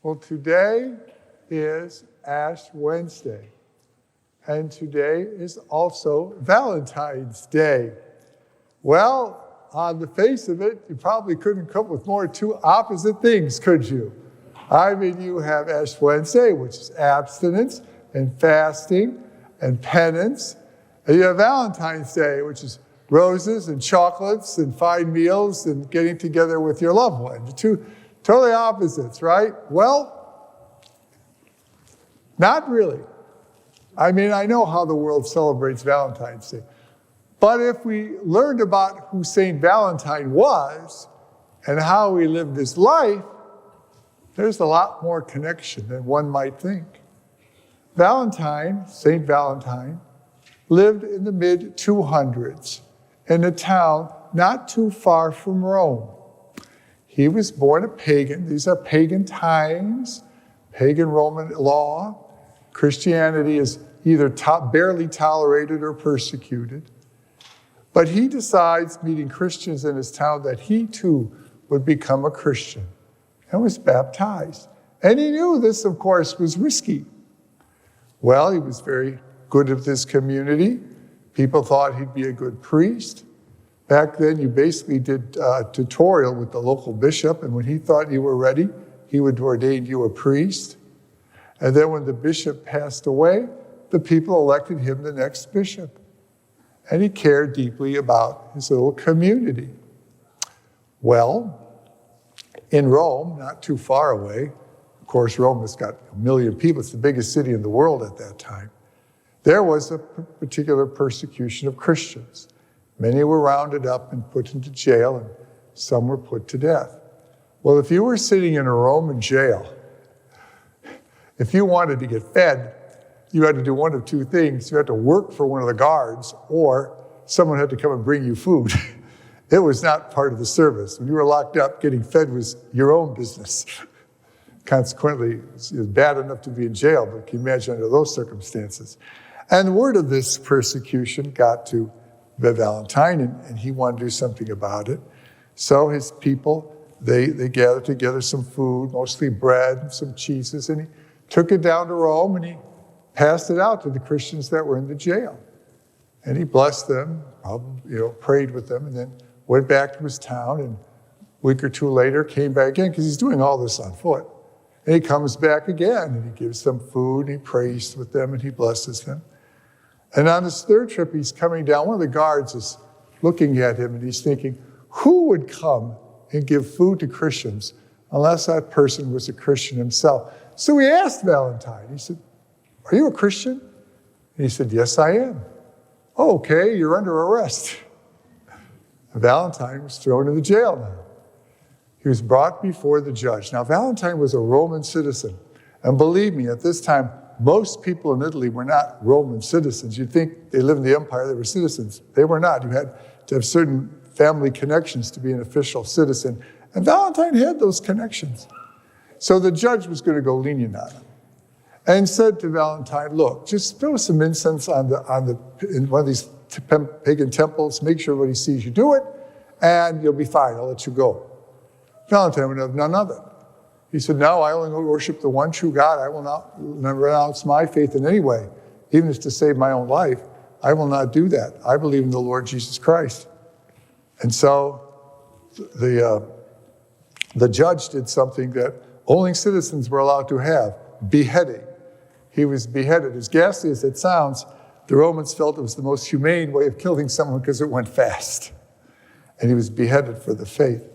Well, today is Ash Wednesday, and today is also Valentine's Day. Well, on the face of it, you probably couldn't come up with more two opposite things, could you? I mean, you have Ash Wednesday, which is abstinence and fasting and penance, and you have Valentine's Day, which is roses and chocolates and fine meals and getting together with your loved one. Two totally opposites, right? Well, not really. I mean, I know how the world celebrates Valentine's Day. But if we learned about who Saint Valentine was and how he lived his life, there's a lot more connection than one might think. Valentine, Saint Valentine, lived in the mid-200s in a town not too far from Rome. He was born a pagan. These are pagan times, pagan Roman law. Christianity is either barely tolerated or persecuted. But he decides, meeting Christians in his town, that he too would become a Christian and was baptized. And he knew this, of course, was risky. Well, he was very good with his community. People thought he'd be a good priest. Back then, you basically did a tutorial with the local bishop, and when he thought you were ready, he would ordain you a priest. And then when the bishop passed away, the people elected him the next bishop. And he cared deeply about his little community. Well, in Rome, not too far away, of course, Rome has got 1 million people. It's the biggest city in the world at that time. There was a particular persecution of Christians. Many were rounded up and put into jail, and some were put to death. Well, if you were sitting in a Roman jail, if you wanted to get fed, you had to do one of two things. You had to work for one of the guards, or someone had to come and bring you food. It was not part of the service. When you were locked up, getting fed was your own business. Consequently, it was bad enough to be in jail, but can you imagine under those circumstances? And word of this persecution got to Valentine, and he wanted to do something about it. So his people, they gathered together some food, mostly bread and some cheeses, and he took it down to Rome, and he passed it out to the Christians that were in the jail. And he blessed them, prayed with them, and then went back to his town, and a week or two later came back again, because he's doing all this on foot. And he comes back again, and he gives them food, and he prays with them, and he blesses them. And on his third trip, he's coming down. One of the guards is looking at him, and he's thinking, who would come and give food to Christians unless that person was a Christian himself? So he asked Valentine, he said, are you a Christian? And he said, yes, I am. Oh, okay, you're under arrest. And Valentine was thrown in the jail now. He was brought before the judge. Now, Valentine was a Roman citizen. And believe me, at this time, most people in Italy were not Roman citizens. You'd think they lived in the empire, they were citizens. They were not. You had to have certain family connections to be an official citizen. And Valentine had those connections. So the judge was going to go lenient on him and said to Valentine, look, just throw some incense in one of these pagan temples, make sure everybody sees you do it, and you'll be fine, I'll let you go. Valentine would have none of it. He said, no, I only worship the one true God. I will not renounce my faith in any way, even if it's to save my own life. I will not do that. I believe in the Lord Jesus Christ. And so the judge did something that only citizens were allowed to have, beheading. He was beheaded. As ghastly as it sounds, the Romans felt it was the most humane way of killing someone because it went fast. And he was beheaded for the faith.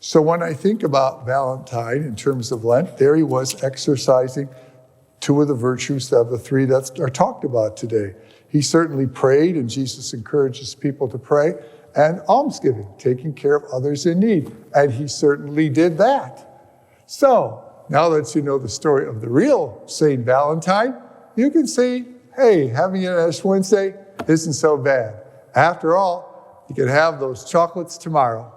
So when I think about Valentine in terms of Lent, there he was exercising two of the virtues of the three that are talked about today. He certainly prayed, and Jesus encourages people to pray, and almsgiving, taking care of others in need. And he certainly did that. So now that you know the story of the real Saint Valentine, you can see, hey, having an Ash Wednesday isn't so bad. After all, you can have those chocolates tomorrow.